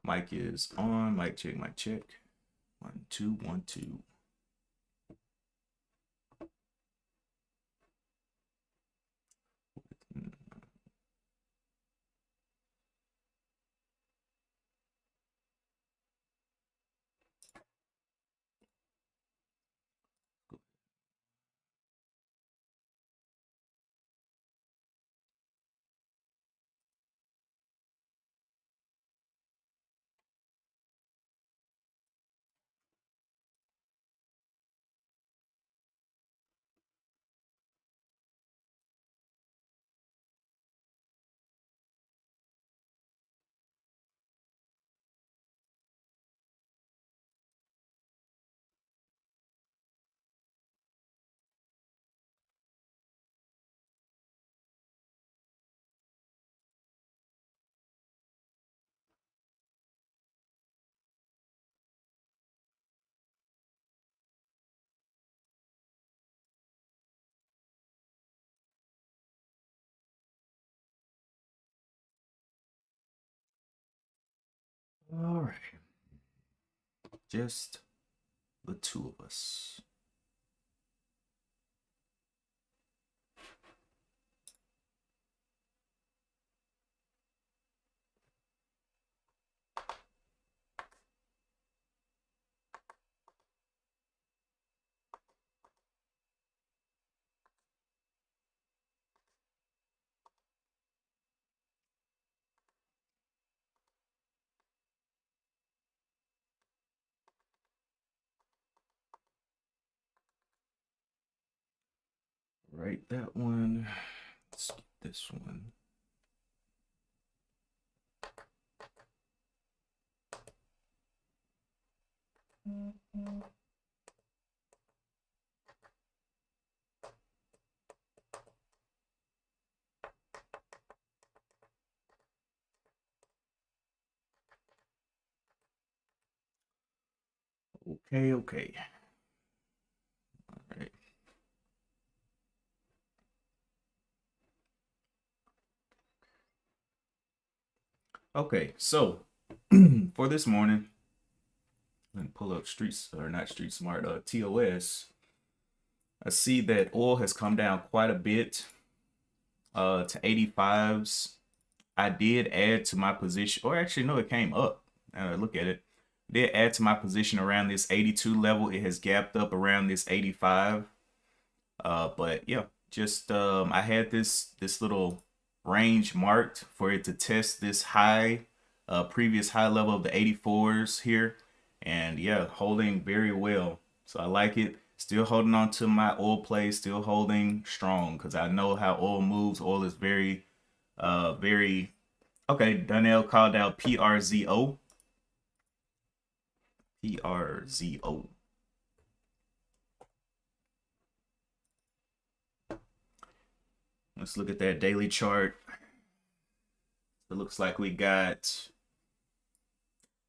Mic is on. Mic check. Mic check. 1 2 1 2. All right. Just the two of us. Right, that one. Let's get this one. Okay, okay. All right. Okay, so for this morning, and pull up Streets or not Street Smart, TOS. I see that oil has come down quite a bit to 85s. I did add to my position, or actually, no, it came up. Now I look at it. Did add to my position around this 82 level. It has gapped up around this 85. But yeah, just I had this little range marked for it to test this high, previous high level of the 84s here, and yeah, holding very well. So I like it. Still holding on to my oil play, still holding strong because I know how oil moves. Oil is very okay. Donnell called out PRZO. PRZO. Let's look at that daily chart. It looks like we got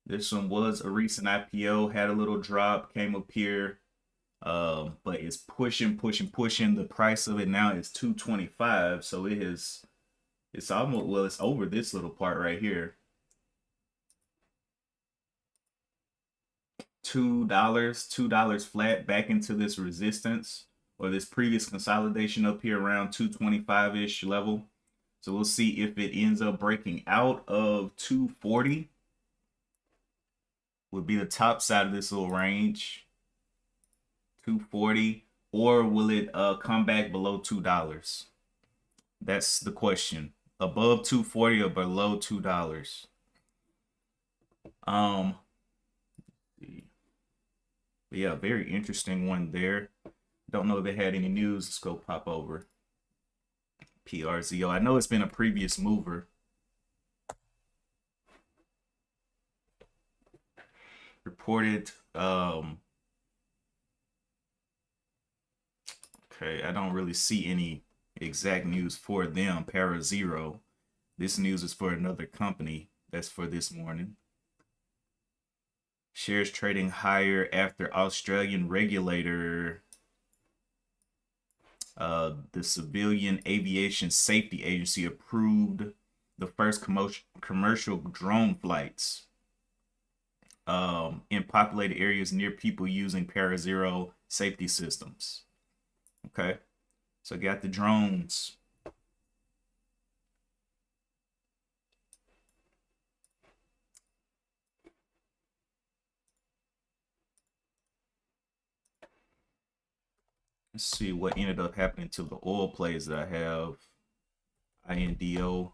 this one was a recent IPO, had a little drop, came up here, but it's pushing. The price of it now is 225, so it's almost well, it's over this little part right here. $2 flat back into this resistance or this previous consolidation up here around 225-ish level. So we'll see if it ends up breaking out of 240. Would be the top side of this little range. 240, or will it come back below $2? That's the question. Above 240 or below $2? Um, yeah, very interesting one there. Don't know if it had any news. Let's go pop over PRZO. I know it's been a previous mover. Reported. Okay, I don't really see any exact news for them. ParaZero. This news is for another company. That's for this morning. Shares trading higher after Australian regulator, the Civilian Aviation Safety Agency, approved the first commercial drone flights in populated areas near people using ParaZero safety systems. Okay, so got the drones. Let's see what ended up happening to the oil plays that I have. INDO.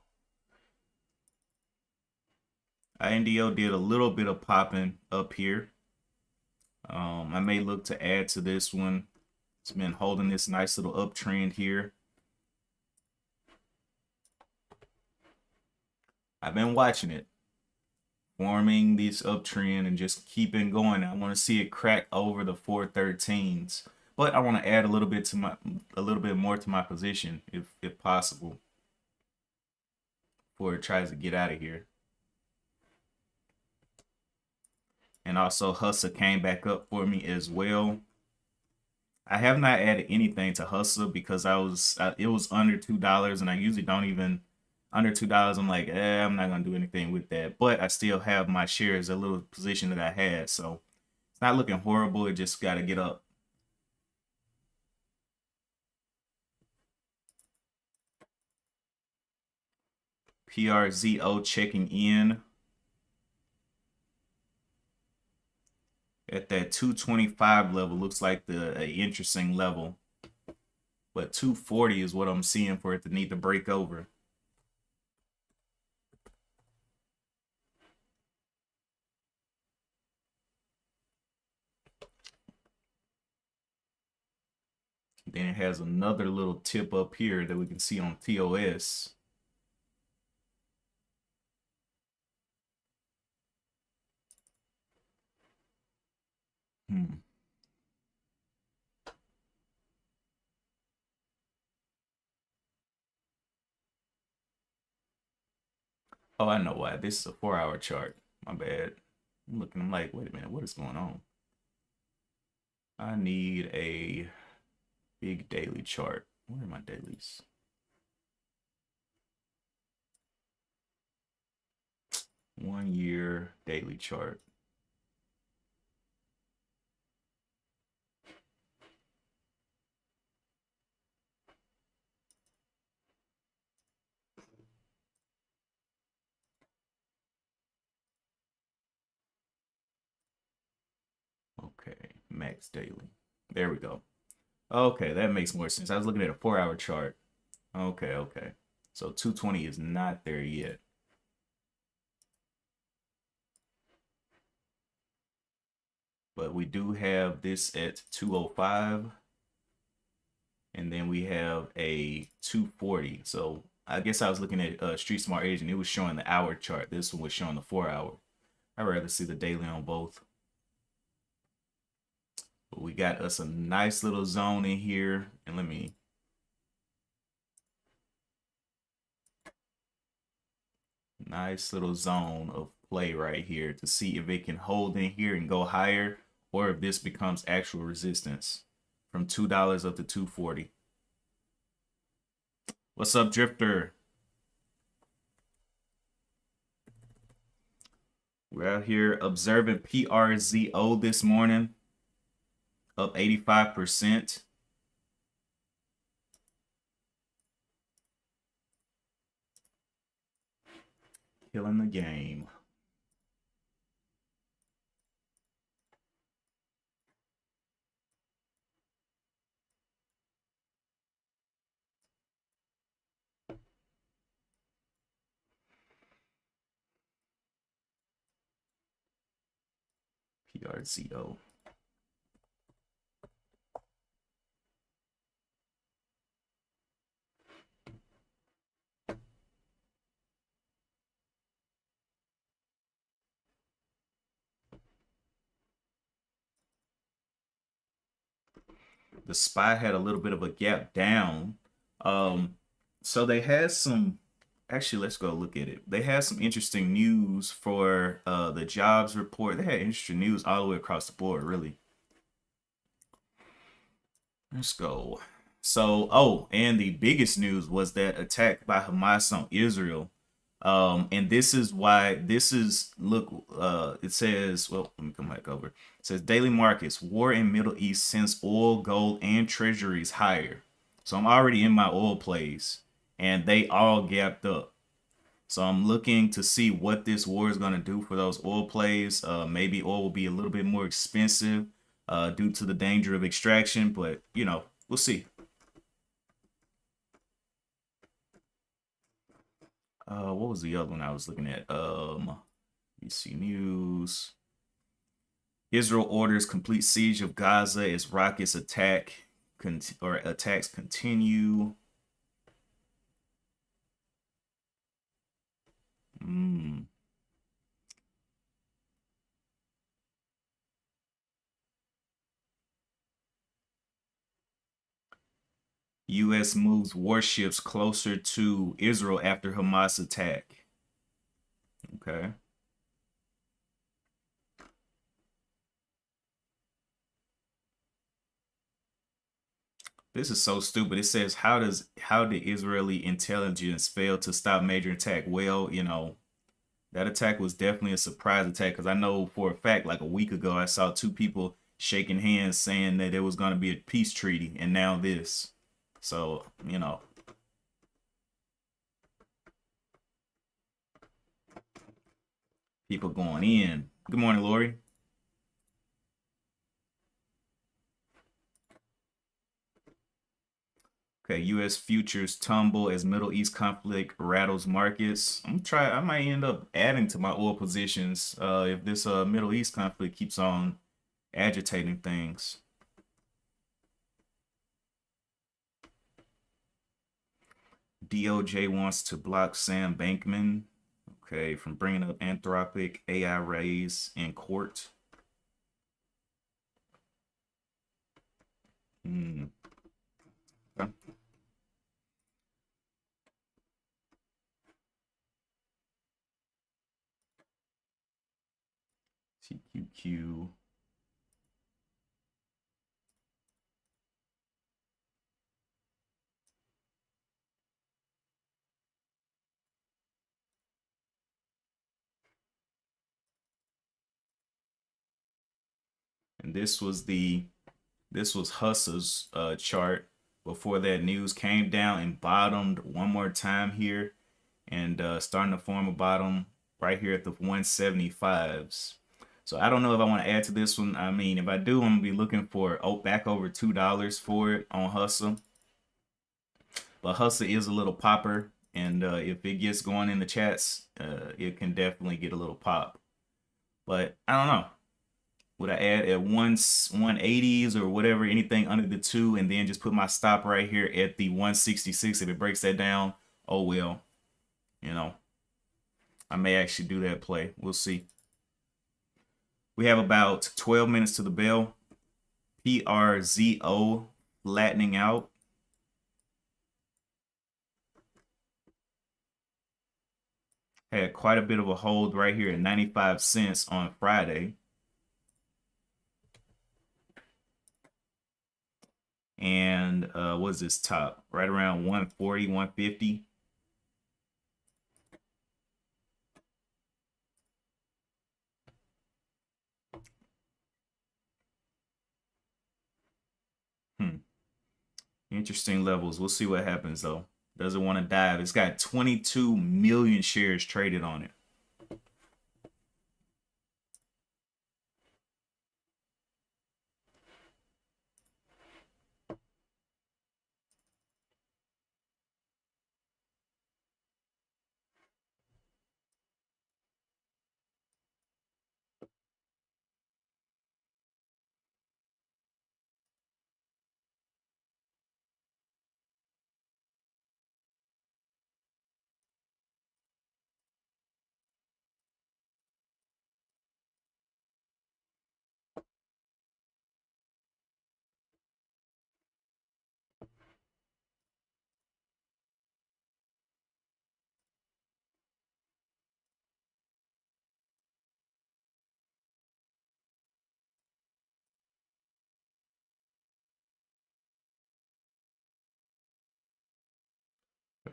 INDO did a little bit of popping up here. I may look to add to this one. It's been holding this nice little uptrend here. I've been watching it, forming this uptrend and just keeping going. I want to see it crack over the 413s, but I want to add a little bit more to my position if possible, before it tries to get out of here. And also Hustle came back up for me as well. I have not added anything to Hustle because it was under $2, and I usually don't even under $2. I'm like, I'm not gonna do anything with that. But I still have my shares, a little position that I had, so it's not looking horrible. It just got to get up. PRZO checking in at that 225 level. Looks like the interesting level, but 240 is what I'm seeing for it to need to break over. Then it has another little tip up here that we can see on TOS. Oh, I know why. This is a 4-hour chart. My bad. I'm looking, I'm like, wait a minute, what is going on? I need a big daily chart. Where are my dailies? One-year daily chart. Okay, max daily. There we go. Okay, that makes more sense. I was looking at a 4-hour chart. Okay, okay. So 220 is not there yet. But we do have this at 205. And then we have a 240. So I guess I was looking at Street Smart Agent. It was showing the hour chart. This one was showing the 4-hour. I'd rather see the daily on both. But we got us a nice little zone in here. And let me... Nice little zone of play right here to see if it can hold in here and go higher, or if this becomes actual resistance from $2 up to 240. What's up, Drifter? We're out here observing PRZO this morning, up 85%. Killing the game. PRZO. The SPY had a little bit of a gap down. So they had some. Actually, let's go look at it. They had some interesting news for the jobs report. They had interesting news all the way across the board, really. Let's go. So, oh, and the biggest news was that attack by Hamas on Israel. And this is why this is look. It says, well, let me come back over. It says daily markets: war in Middle East sends oil, gold, and treasuries higher. So I'm already in my oil plays, and they all gapped up. So I'm looking to see what this war is going to do for those oil plays. Maybe oil will be a little bit more expensive due to the danger of extraction, but you know, we'll see. What was the other one I was looking at? BC News. Israel orders complete siege of Gaza as rockets attacks continue. Mm. U.S. moves warships closer to Israel after Hamas attack. Okay. This is so stupid. It says how did Israeli intelligence fail to stop major attack? Well, you know, that attack was definitely a surprise attack because I know for a fact, like a week ago, I saw two people shaking hands saying that there was going to be a peace treaty, and now this. So, you know, people going in. Good morning, Lori. Okay, U.S. futures tumble as Middle East conflict rattles markets. I might end up adding to my oil positions if this Middle East conflict keeps on agitating things. DOJ wants to block Sam Bankman, okay, from bringing up Anthropic AI raise in court. Hmm. Okay. TQQ. And this was Husser's chart before that news came down and bottomed one more time here and starting to form a bottom right here at the 175s. So I don't know if I want to add to this one. I mean, if I do, I'm gonna be looking for back over $2 for it on Hustle. But Hustle is a little popper, and if it gets going in the chats, it can definitely get a little pop. But I don't know. Would I add at 180s or whatever, anything under the two, and then just put my stop right here at the 166? If it breaks that down, oh well. You know, I may actually do that play. We'll see. We have about 12 minutes to the bell. PRZO flattening out. Had quite a bit of a hold right here at 95 cents on Friday. And what's this top? Right around 140, 150. Hmm. Interesting levels. We'll see what happens though. Doesn't want to dive. It's got 22 million shares traded on it.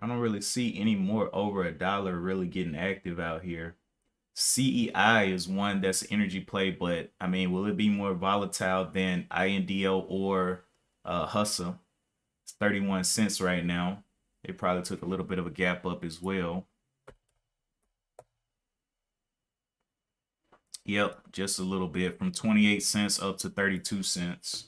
I don't really see any more over $1 really getting active out here. CEI is one that's an energy play, but I mean, will it be more volatile than INDO or Hustle? It's 31 cents right now. It probably took a little bit of a gap up as well. Yep, just a little bit from 28 cents up to 32 cents.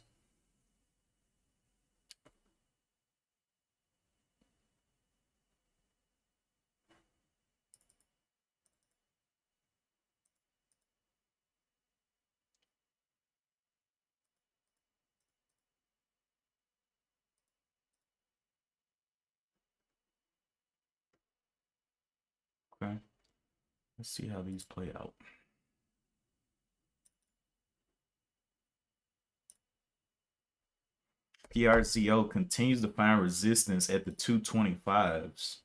Okay, let's see how these play out. PRCO continues to find resistance at the 225s.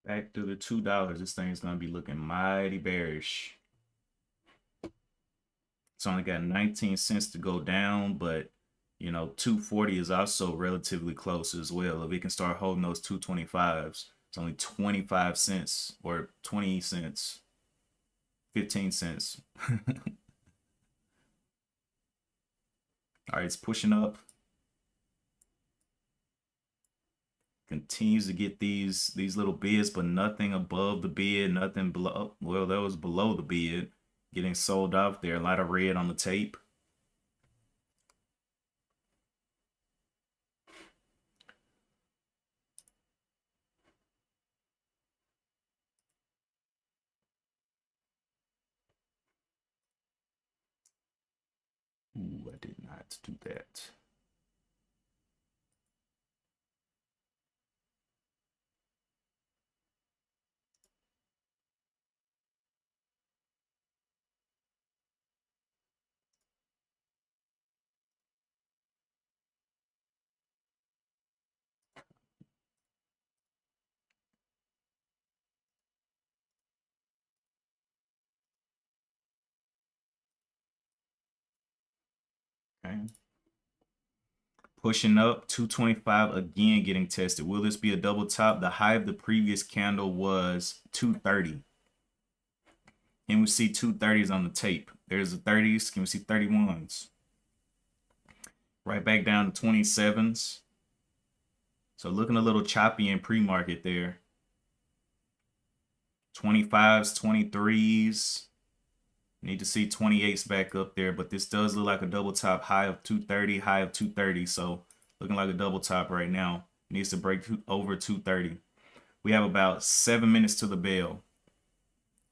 Back to the $2. This thing is going to be looking mighty bearish. It's only got 19 cents to go down, but you know, 240 is also relatively close as well. If it can start holding those 225s, it's only 25 cents or 20 cents, 15 cents. All right, it's pushing up. Continues to get these little bids, but nothing above the bid, nothing below. Well, that was below the bid, getting sold off there. A lot of red on the tape. Ooh, I did not do that. Okay. Pushing up, 225 again getting tested. Will this be a double top? The high of the previous candle was 230. Can we see 230s on the tape? There's the 30s. Can we see 31s? Right back down to 27s. So looking a little choppy in pre-market there. 25s, 23s. Need to see 28s back up there, but this does look like a double top, high of 230, high of 230. So looking like a double top right now. Needs to break over 230. We have about 7 minutes to the bell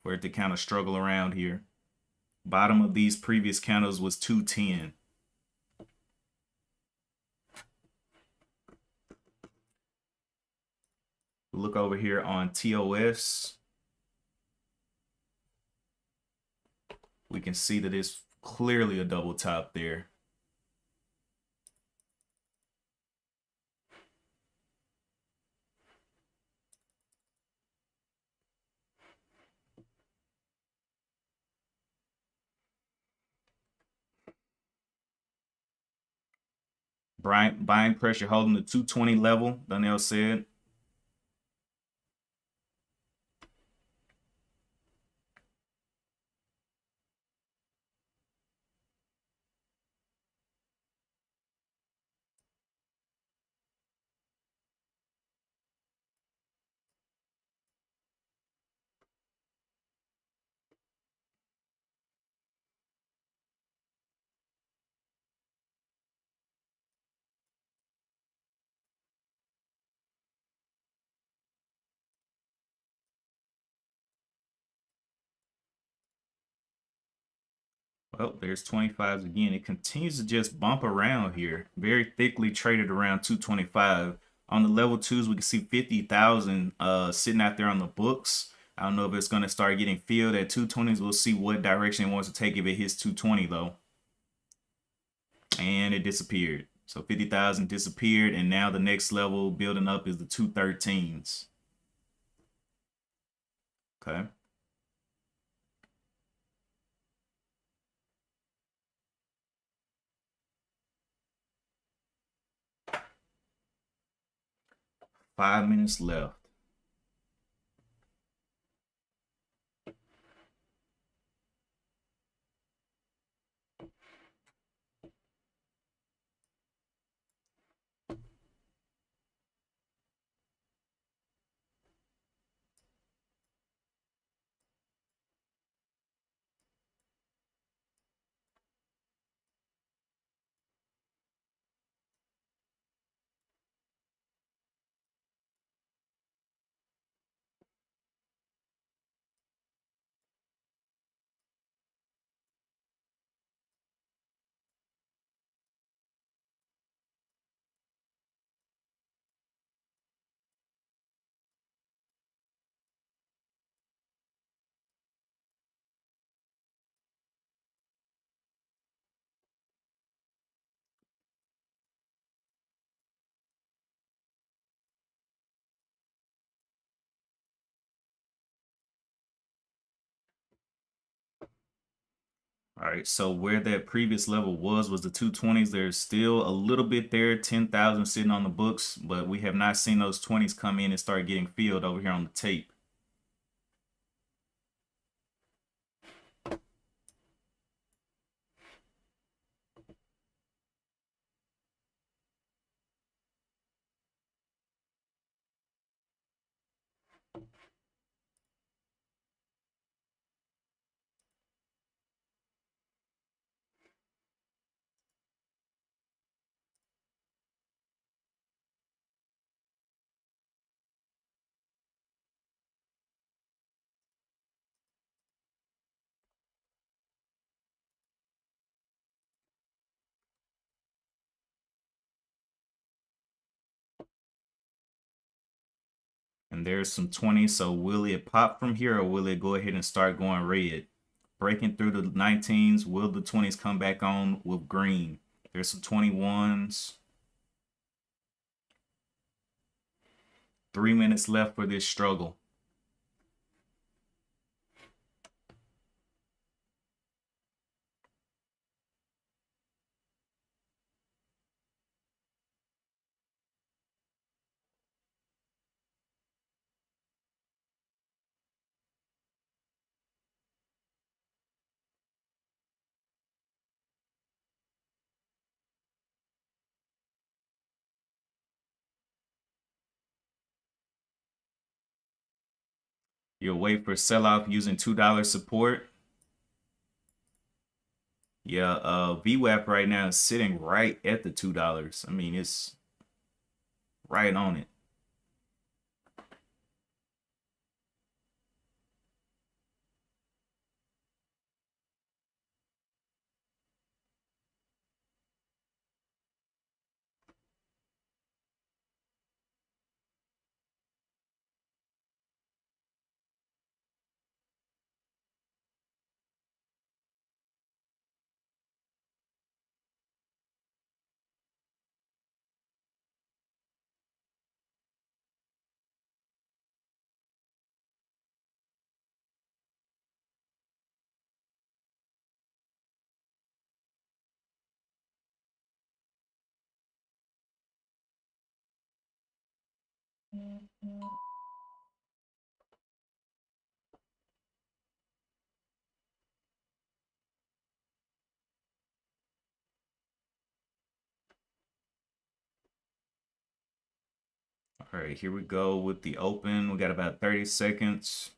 for it to kind of struggle around here. Bottom of these previous candles was 210. Look over here on TOS. We can see that it's clearly a double top there. Buying pressure holding the 220 level, Donnell said. Well, there's 25s again. It continues to just bump around here. Very thickly traded around 225. On the level twos, we can see 50,000 sitting out there on the books. I don't know if it's going to start getting filled at 220s. We'll see what direction it wants to take if it hits 220 though. And it disappeared. So 50,000 disappeared, and now the next level building up is the 213s. Okay. Five minutes left. All right, so where that previous level was the 220s. There's still a little bit there, 10,000 sitting on the books, but we have not seen those 20s come in and start getting filled over here on the tape. And there's some 20s. So will it pop from here, or will it go ahead and start going red? Breaking through the 19s, will the 20s come back on with green? There's some 21s. 3 minutes left for this struggle. You'll wait for sell-off using $2 support. Yeah, VWAP right now is sitting right at the $2. I mean, it's right on it. All right, here we go with the open. We got about 30 seconds.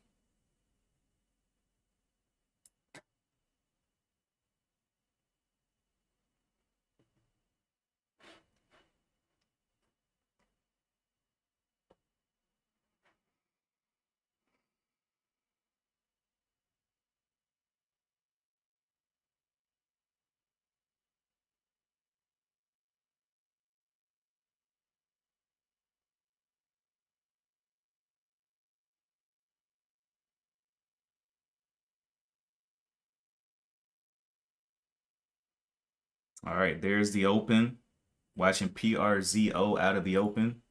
All right, there's the open. Watching PRZO out of the open.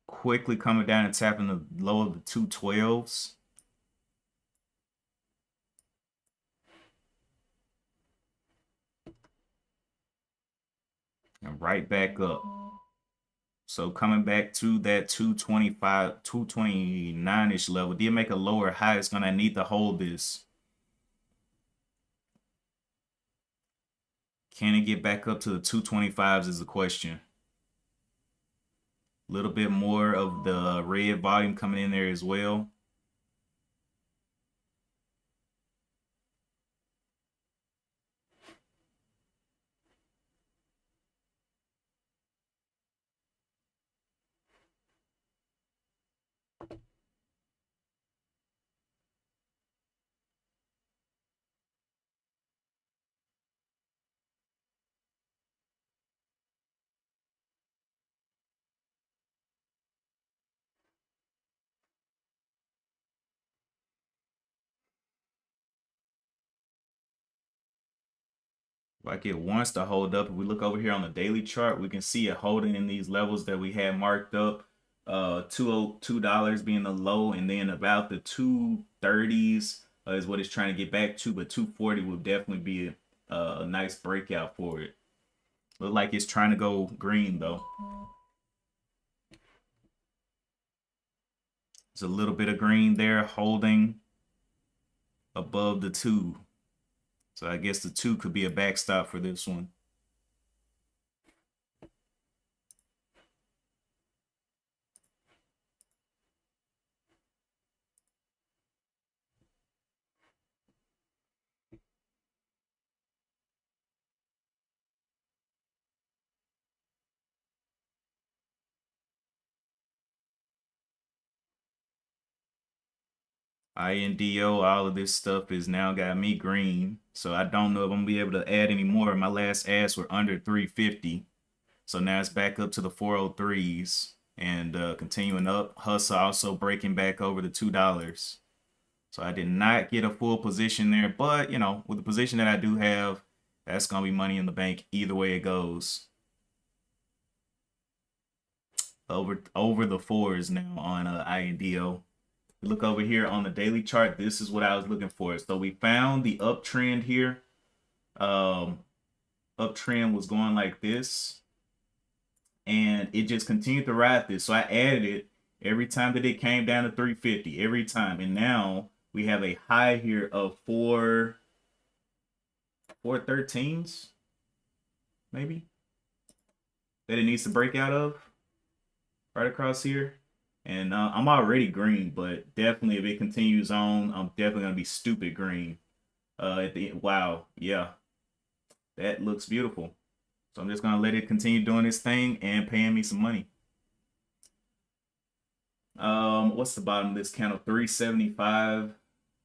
Quickly coming down and tapping the low of the 212s. And right back up. So coming back to that 225, 229-ish level. Did make a lower high. It's going to need to hold this. Can it get back up to the 225s is the question. A little bit more of the red volume coming in there as well. Like it wants to hold up. If we look over here on the daily chart, we can see it holding in these levels that we had marked up. $2 being the low, and then about the 230s is what it's trying to get back to, but 240 will definitely be a nice breakout for it. Look like it's trying to go green though. There's a little bit of green there holding above the 2. So I guess the 2 could be a backstop for this one. INDO, all of this stuff is now got me green. So I don't know if I'm gonna be able to add any more. My last adds were under 350. So now it's back up to the 403s and continuing up. Hustle also breaking back over the $2. So I did not get a full position there, but you know, with the position that I do have, that's gonna be money in the bank either way it goes. Over the 4s now on INDO. Look over here on the daily chart. This is what I was looking for. So we found the uptrend here. Uptrend was going like this, and it just continued to ride this. So I added it every time that it came down to 350, every time. And now we have a high here of 413s, maybe, that it needs to break out of right across here. And I'm already green, but definitely if it continues on, I'm definitely gonna be stupid green. Wow, yeah, that looks beautiful. So I'm just gonna let it continue doing this thing and paying me some money. What's the bottom of this candle? 375.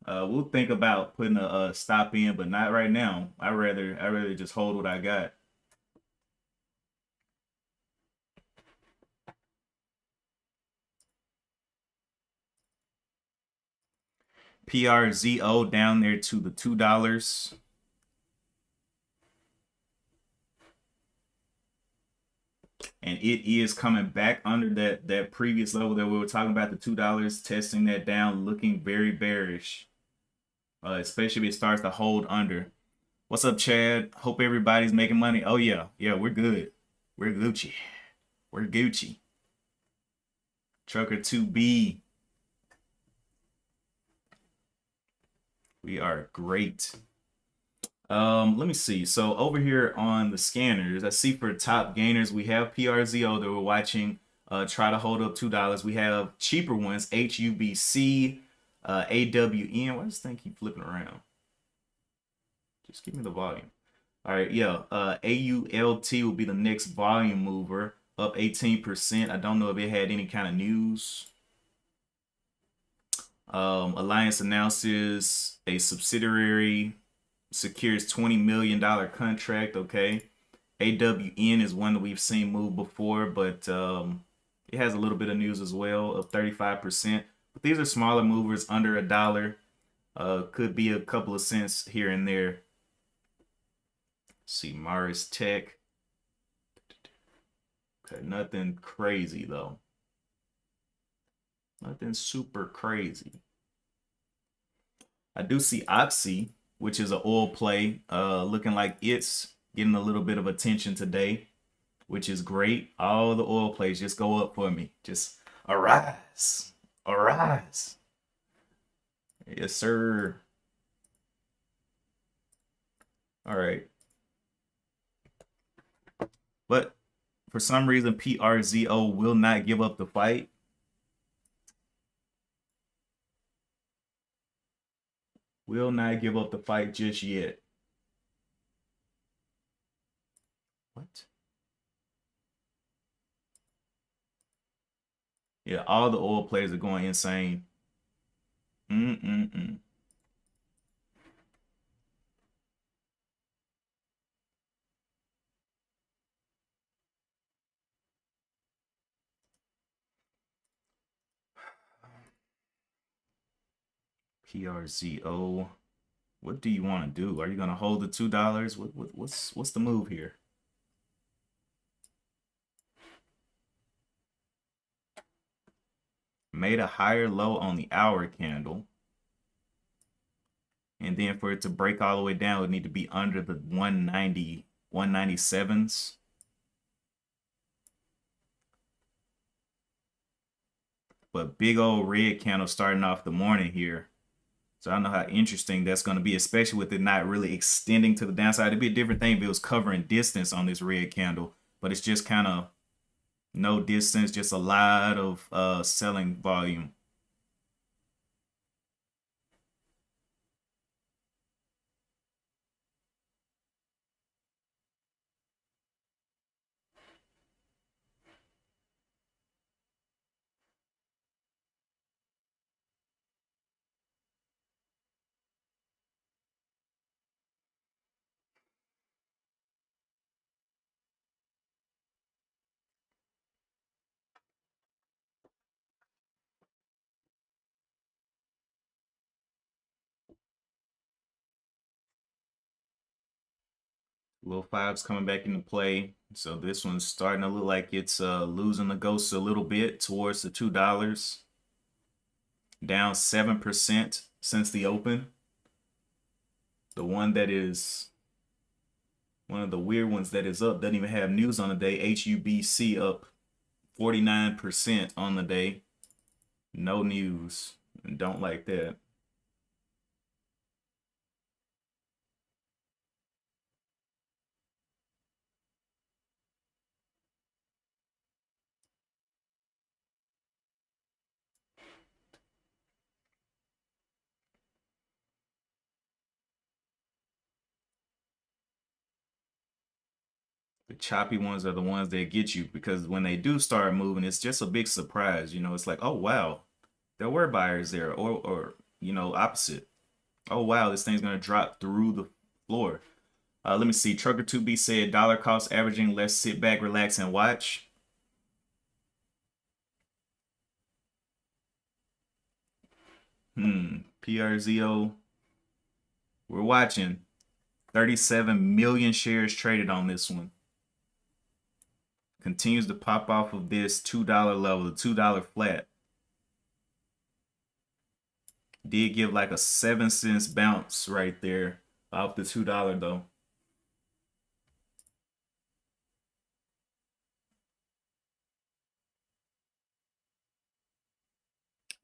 We'll think about putting a stop in, but not right now. I rather just hold what I got. PRZO down there to the $2. And it is coming back under that previous level that we were talking about, the $2, testing that down, looking very bearish. Especially if it starts to hold under. What's up, Chad? Hope everybody's making money. Oh yeah, we're good. We're Gucci. We're Gucci. Trucker 2B. We are great. Let me see. So over here on the scanners, I see for top gainers, we have PRZO that we're watching try to hold up $2. We have cheaper ones, HUBC, AWN. Why does this thing keep flipping around? Just give me the volume. All right, yeah. AULT will be the next volume mover, up 18%. I don't know if it had any kind of news. Alliance announces a subsidiary secures $20 million contract. Okay. AWN is one that we've seen move before, but it has a little bit of news as well of 35%. But these are smaller movers under $1. Could be a couple of cents here and there. Let's see, Mars Tech. Okay, nothing crazy though. Nothing super crazy. I do see Oxy, which is an oil play, looking like it's getting a little bit of attention today, which is great. All the oil plays just go up for me. Just arise, arise. Yes, sir. All right. But for some reason, PRZO will not give up the fight. Will not give up the fight just yet. What? Yeah, all the oil plays are going insane. Mm-mm-mm. PRZO. What do you want to do? Are you gonna hold the $2? What's the move here? Made a higher low on the hour candle. And then for it to break all the way down, it would need to be under the 190, 197s. But big old red candle starting off the morning here. So I don't know how interesting that's going to be, especially with it not really extending to the downside. It'd be a different thing if it was covering distance on this red candle, but it's just kind of no distance, just a lot of selling volume. Little fives coming back into play. So this one's starting to look like it's losing the ghost a little bit towards the $2. Down 7% since the open. The one that is one of the weird ones that is up doesn't even have news on the day. HUBC up 49% on the day. No news. Don't like that. The choppy ones are the ones that get you because when they do start moving, it's just a big surprise. You know, it's like, oh wow, there were buyers there, or you know, opposite. Oh wow, this thing's gonna drop through the floor. Let me see. Trucker 2B said dollar cost averaging. Let's sit back, relax, and watch. PRZO. We're watching. 37 million shares traded on this one. Continues to pop off of this $2 level, the $2 flat. Did give like a 7 cents bounce right there off the $2 though.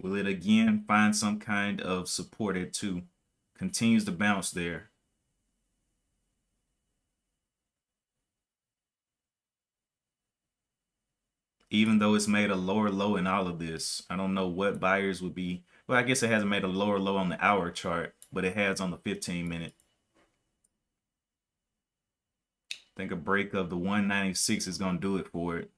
Will it again find some kind of support at 2? Continues to bounce there. Even though it's made a lower low in all of this, I don't know what buyers would be. Well, I guess it hasn't made a lower low on the hour chart, but it has on the 15-minute. I think a break of the 196 is going to do it for it.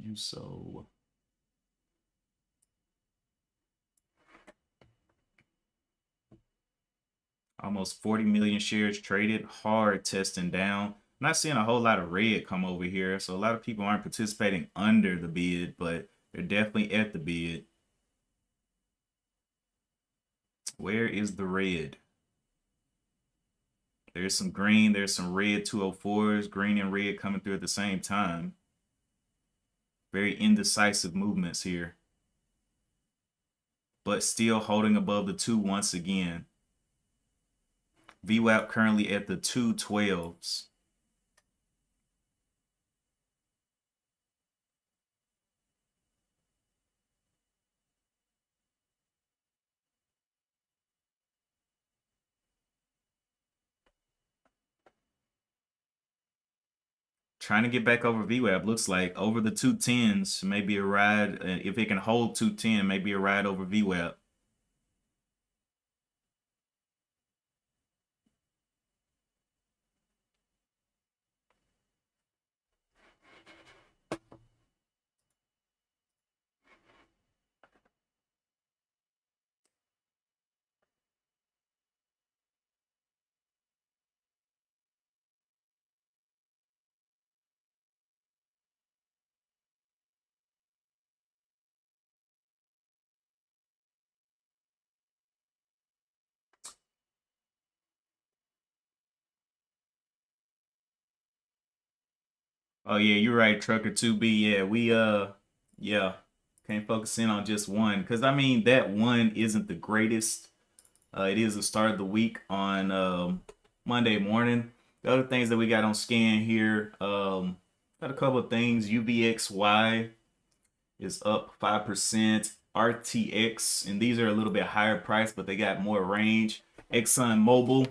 USO. Almost 40 million shares traded, hard testing down. Not seeing a whole lot of red come over here, so a lot of people aren't participating under the bid, but they're definitely at the bid. Where is the red? There's some green, there's some red 204s, green and red coming through at the same time. Very indecisive movements here. But still holding above the 2 once again. VWAP currently at the 212s. Trying to get back over VWAP. Looks like over the 210s, maybe a ride. If it can hold 210, maybe a ride over VWAP. Oh yeah, you're right, Trucker 2B. Yeah, yeah, can't focus in on just one because I mean that one isn't the greatest. It is the start of the week on Monday morning. The other things that we got on scan here, got a couple of things. UVXY is up 5%. RTX, and these are a little bit higher price, but they got more range. Exxon Mobil,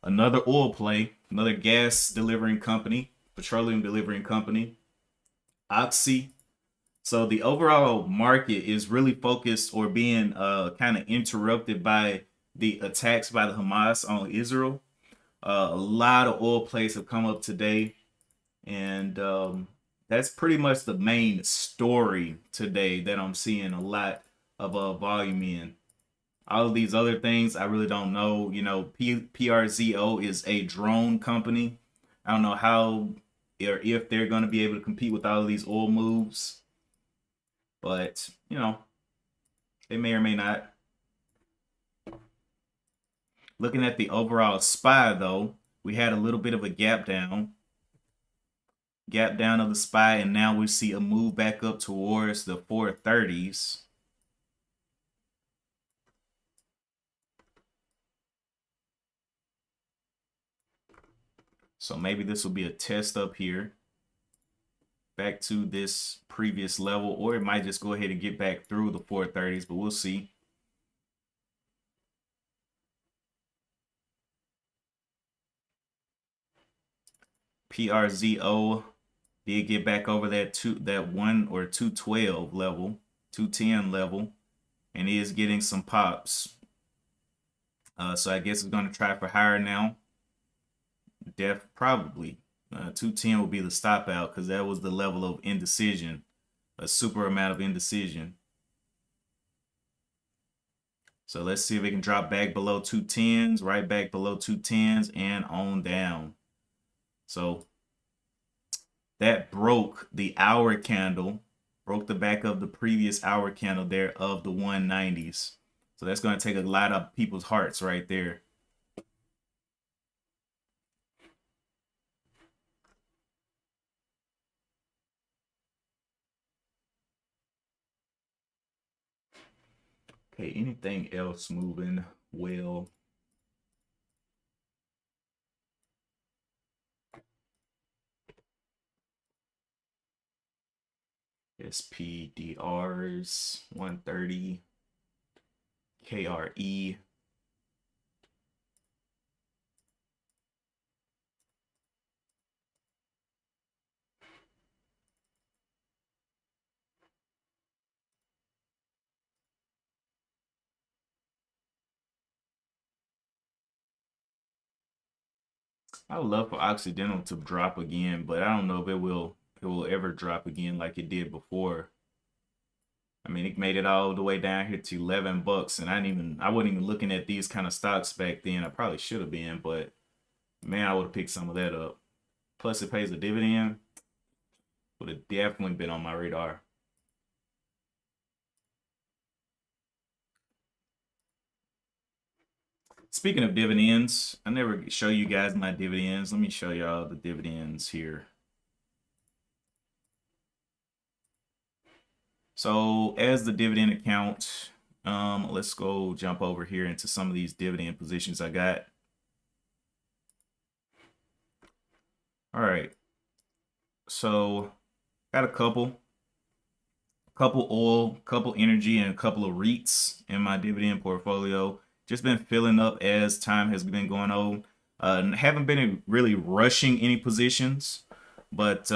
another oil play, another gas delivering company, petroleum delivering company. Oxy. So the overall market is really focused or being kind of interrupted by the attacks by the Hamas on Israel. A lot of oil plays have come up today, and that's pretty much the main story today that I'm seeing a lot of volume in. All of these other things, I really don't know. You know, PRZO is a drone company. I don't know how or if they're going to be able to compete with all of these oil moves, but you know, they may or may not. Looking at the overall SPY though, we had a little bit of a gap down of the SPY, and now we see a move back up towards the 430s. So maybe this will be a test up here back to this previous level, or it might just go ahead and get back through the 430s, but we'll see. PRZO did get back over that 1 or 212 level, 210 level, and is getting some pops. So I guess it's going to try for higher now. Probably 210 will be the stop out because that was the level of indecision, a super amount of indecision. So let's see if it can drop back below 210s, right back below 210s and on down. So that broke the hour candle, broke the back of the previous hour candle there of the 190s. So that's going to take a lot of people's hearts right there. Okay, anything else moving well? SPDRs 130, KRE. I would love for Occidental to drop again, but I don't know if it will ever drop again like it did before. I mean, it made it all the way down here to $11, and I wasn't even looking at these kind of stocks back then. I probably should have been, but man, I would have picked some of that up. Plus, it pays a dividend. Would have definitely been on my radar. Speaking of dividends, I never show you guys my dividends. Let me show y'all the dividends here. So as the dividend account, let's go jump over here into some of these dividend positions I got. All right. So got a couple oil, couple energy, and a couple of REITs in my dividend portfolio. Just been filling up as time has been going on. Haven't been really rushing any positions, but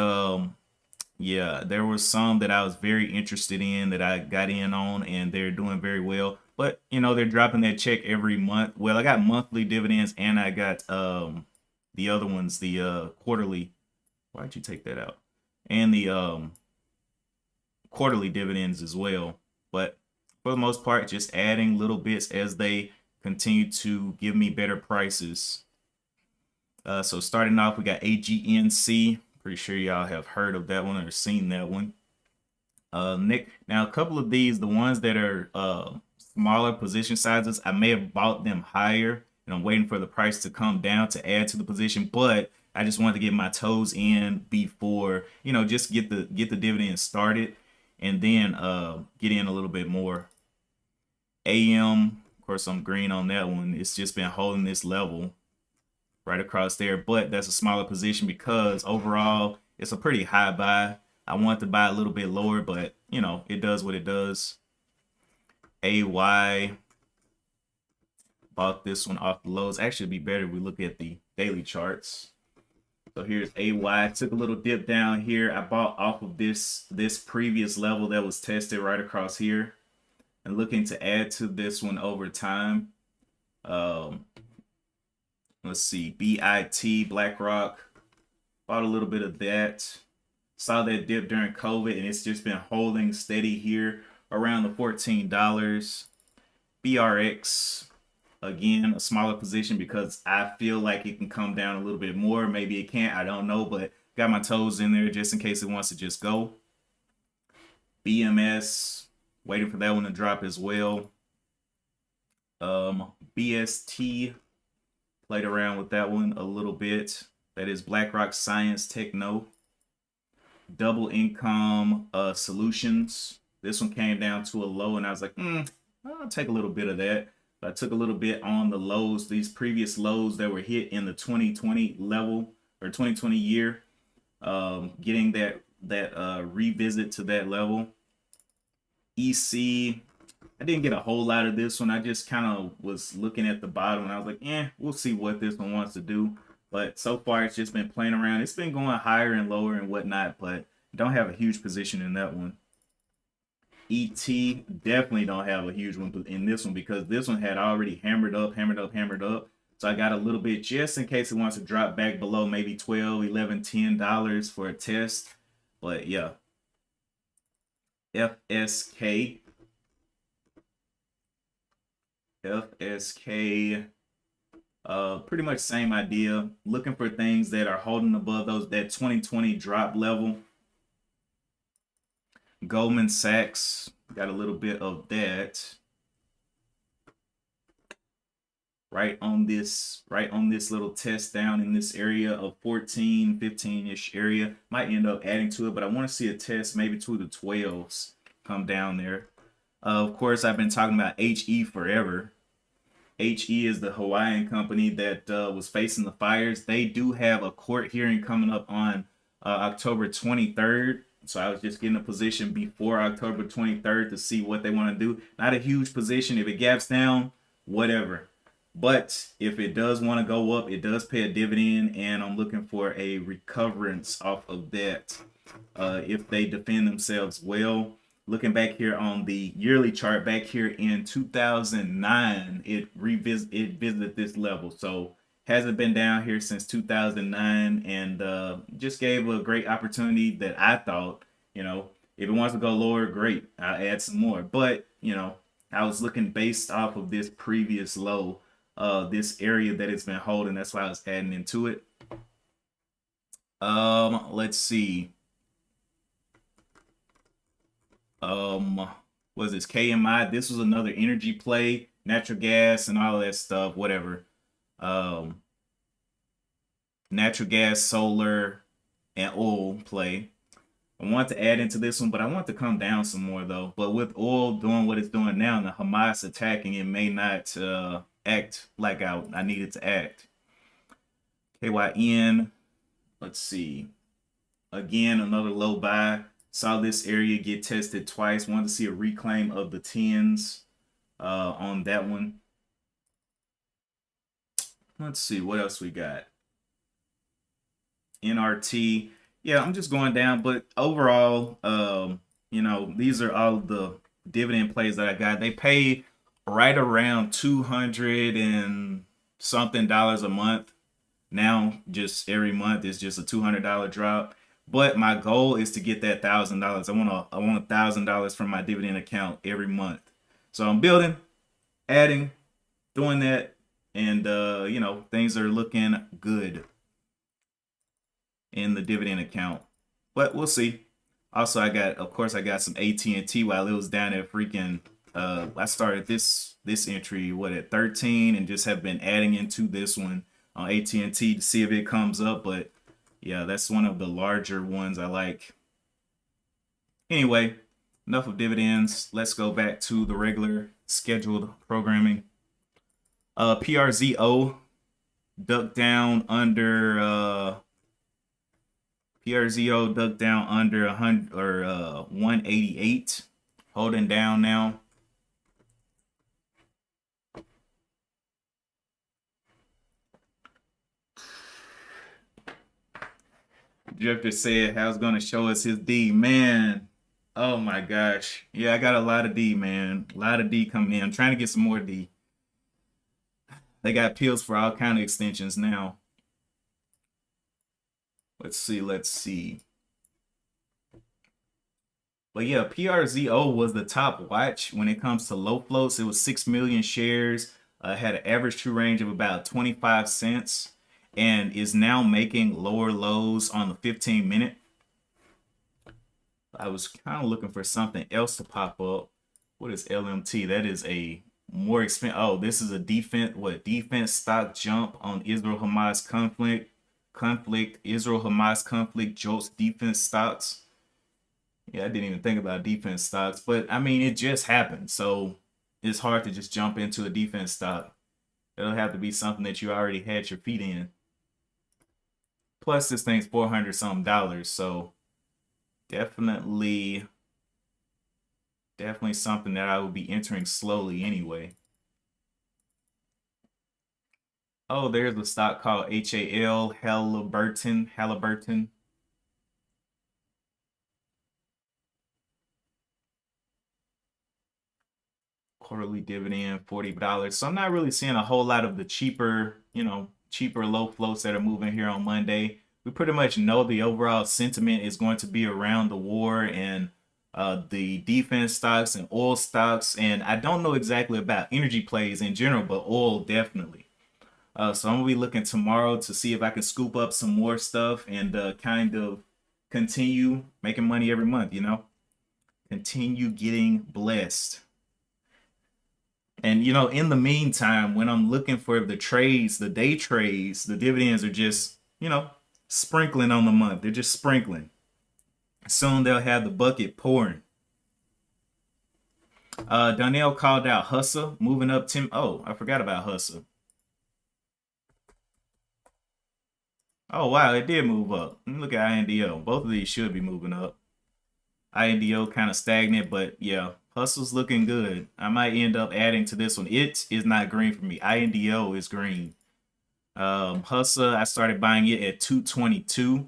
yeah, there were some that I was very interested in that I got in on, and they're doing very well. But you know, they're dropping that check every month. Well, I got monthly dividends, and I got the other ones, the quarterly. Why'd you take that out? And the quarterly dividends as well. But for the most part, just adding little bits as they continue to give me better prices. So starting off, we got AGNC. Pretty sure y'all have heard of that one or seen that one. Nick, now a couple of these, the ones that are smaller position sizes, I may have bought them higher, and I'm waiting for the price to come down to add to the position. But I just wanted to get my toes in before, you know, just get the dividend started, and then get in a little bit more. AM, of course, I'm green on that one. It's just been holding this level right across there, but that's a smaller position because overall it's a pretty high buy. I want to buy a little bit lower, but you know, it does what it does. AY, bought this one off the lows. Actually, it'd be better if we look at the daily charts. So here's AY, took a little dip down here. I bought off of this previous level that was tested right across here, and looking to add to this one over time. Let's see, BIT, BlackRock, bought a little bit of that. Saw that dip during COVID, and it's just been holding steady here around the $14. BRX, again, a smaller position because I feel like it can come down a little bit more. Maybe it can't, I don't know, but got my toes in there just in case it wants to just go. BMS, waiting for that one to drop as well. BST, played around with that one a little bit. That is BlackRock Science Techno. Double Income Solutions. This one came down to a low, and I was like, I'll take a little bit of that. But I took a little bit on the lows, these previous lows that were hit in the 2020 level or 2020 year. Getting that revisit to that level. EC, I didn't get a whole lot of this one. I just kind of was looking at the bottom, and I was like, we'll see what this one wants to do. But so far, it's just been playing around. It's been going higher and lower and whatnot, but don't have a huge position in that one. ET, definitely don't have a huge one in this one because this one had already hammered up. So I got a little bit just in case it wants to drop back below maybe $12, $11, $10 for a test. But yeah. FSK. Pretty much same idea. Looking for things that are holding above that 2020 drop level. Goldman Sachs, got a little bit of that. Right on this little test down in this area of 14, 15-ish area. Might end up adding to it, but I want to see a test maybe to the 12s come down there. Of course, I've been talking about HE forever. HE is the Hawaiian company that was facing the fires. They do have a court hearing coming up on October 23rd. So I was just getting a position before October 23rd to see what they want to do. Not a huge position. If it gaps down, whatever. But if it does want to go up, it does pay a dividend, and I'm looking for a recoverance off of that if they defend themselves well. Looking back here on the yearly chart, back here in 2009, it visited this level. So Hasn't been down here since 2009, and just gave a great opportunity that I thought, if it wants to go lower, great, I'll add some more. But I was looking based off of this previous low, this area that it's been holding. That's why I was adding into it. Let's see. Was this KMI? This was another energy play, natural gas and all that stuff, whatever. Natural gas, solar, and oil play. I want to add into this one, but I want to come down some more though. But with oil doing what it's doing now and the Hamas attacking, it may not act like I needed to act. KYN, let's see. Again, another low buy. Saw this area get tested twice. Wanted to see a reclaim of the 10s on that one. Let's see what else we got. NRT. Yeah, I'm just going down, but overall, these are all the dividend plays that I got. They pay right around 200 and something dollars a month. Now, just every month is just a $200 drop. But my goal is to get that $1,000. I want $1,000 from my dividend account every month. So I'm building, adding, doing that, and things are looking good in the dividend account. But we'll see. Also, I got some AT&T while it was down at freaking. I started this entry at 13, and just have been adding into this one on AT&T to see if it comes up. But yeah, that's one of the larger ones I like. Anyway, enough of dividends. Let's go back to the regular scheduled programming. PRZO ducked down under. PRZO ducked down under 100 or 188, holding down now. Drifter said Hal's gonna show us his D, man. Oh my gosh, yeah, I got a lot of D, man. A lot of D coming in. I'm trying to get some more D. They got pills for all kind of extensions now. Let's see. But yeah, PRZO was the top watch when it comes to low floats. It was 6 million shares, had an average true range of about 25 cents, and is now making lower lows on the 15-minute. I was kind of looking for something else to pop up. What is LMT? That is a more expensive. Oh, this is a defense stock jump on Israel-Hamas conflict. Israel-Hamas conflict jolts defense stocks. Yeah, I didn't even think about defense stocks, but I mean, it just happened. So it's hard to just jump into a defense stock. It'll have to be something that you already had your feet in. Plus, this thing's $400 something. So definitely something that I will be entering slowly anyway. Oh, there's a stock called HAL, Halliburton. Quarterly dividend, $40. So I'm not really seeing a whole lot of the cheaper low floats that are moving here on Monday. We pretty much know the overall sentiment is going to be around the war and the defense stocks and oil stocks. And I don't know exactly about energy plays in general, but oil definitely. So I'm gonna be looking tomorrow to see if I can scoop up some more stuff and kind of continue making money every month, continue getting blessed. And in the meantime, when I'm looking for the trades, the day trades, the dividends are just, sprinkling on the month. They're just sprinkling. Soon they'll have the bucket pouring. Donnell called out Hustle, moving up 10. Oh, I forgot about Hustle. Oh, wow, it did move up. Look at INDO. Both of these should be moving up. INDO kind of stagnant, but yeah, Hustle's looking good. I might end up adding to this one. It is not green for me. INDO is green. Hustle, I started buying it at 222,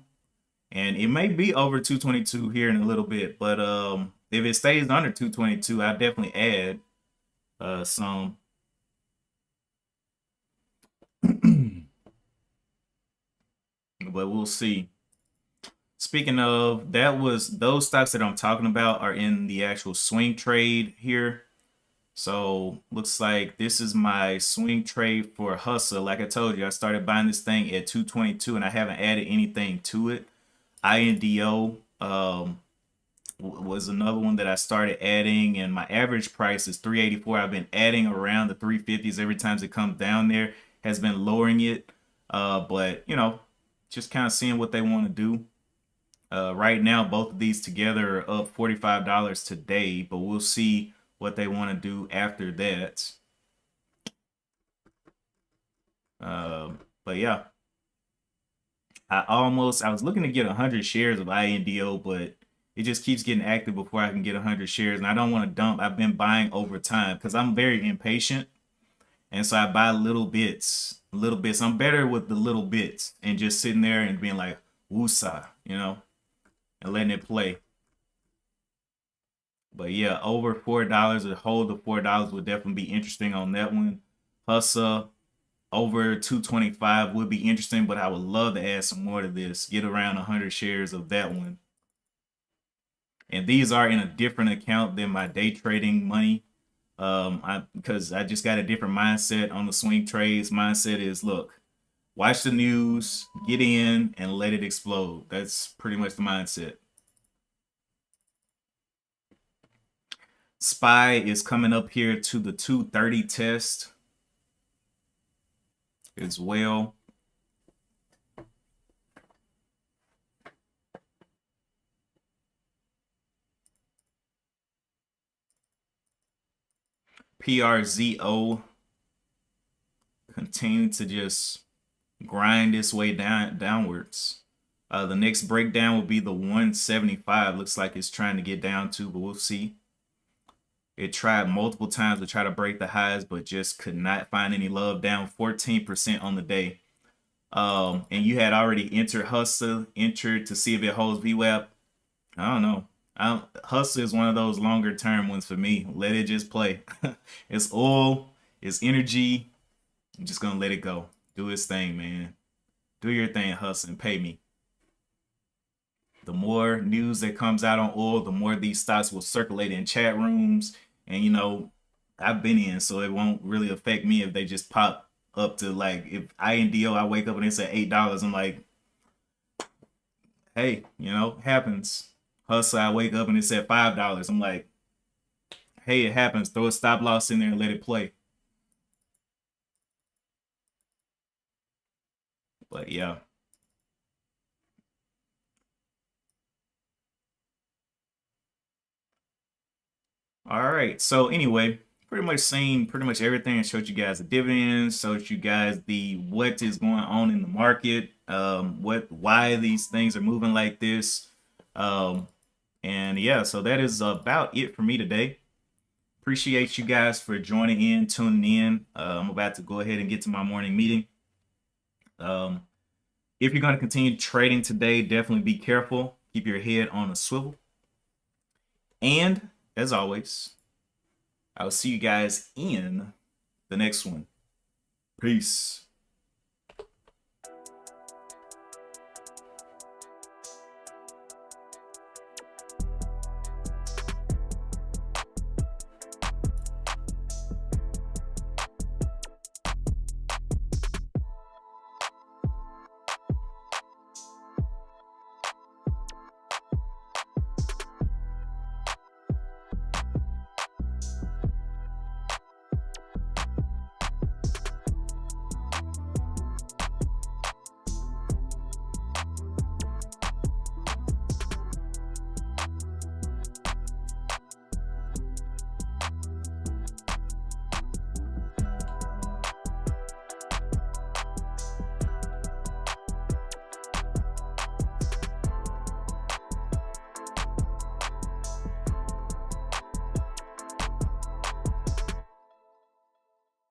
and it may be over 222 here in a little bit, but if it stays under 222, I'll definitely add some. but we'll see. Speaking of, those stocks that I'm talking about are in the actual swing trade here. So looks like this is my swing trade for Hustle. Like I told you, I started buying this thing at 222 and I haven't added anything to it. INDO was another one that I started adding, and my average price is 384. I've been adding around the 350s every time it comes down there, has been lowering it. But you know, just kind of seeing what they want to do. Right now, both of these together are up $45 today, but we'll see what they want to do after that. But yeah, I was looking to get 100 shares of INDO, but it just keeps getting active before I can get 100 shares, and I don't want to dump. I've been buying over time because I'm very impatient, and so I buy little bits, little bits. I'm better with the little bits and just sitting there and being like, woosah, you know, and letting it play. But yeah, over $4, a hold of $4 would definitely be interesting on that one. Hustle over 225 would be interesting, but I would love to add some more to this. Get around 100 shares of that one. And these are in a different account than my day trading money. Because I just got a different mindset on the swing trades. Mindset is, look, watch the news, get in, and let it explode. That's pretty much the mindset. SPY is coming up here to the 230 test as well. PRZO continue to just grind its way downwards. The next breakdown will be the 175. Looks like it's trying to get down to, but we'll see. It tried multiple times to try to break the highs, but just could not find any love. Down 14% on the day. And you had already entered to see if it holds VWAP. I don't know. Hustle is one of those longer term ones for me. Let it just play. It's oil, it's energy. I'm just gonna let it go. Do its thing, man. Do your thing, Hustle, and pay me. The more news that comes out on oil, the more these stocks will circulate in chat rooms. And you know, I've been in, so it won't really affect me if they just pop up to, like, if INDO, I wake up and it's at $8. I'm like, hey, you know, happens. Hustle, I wake up and it's at $5. I'm like, hey, it happens. Throw a stop loss in there and let it play. But yeah. All right. So anyway, pretty much seen pretty much everything. I showed you guys the dividends, showed you guys the what is going on in the market, why these things are moving like this. And yeah, so that is about it for me today. Appreciate you guys for joining in, tuning in. I'm about to go ahead and get to my morning meeting. If you're going to continue trading today, definitely be careful. Keep your head on a swivel. And as always, I will see you guys in the next one. Peace.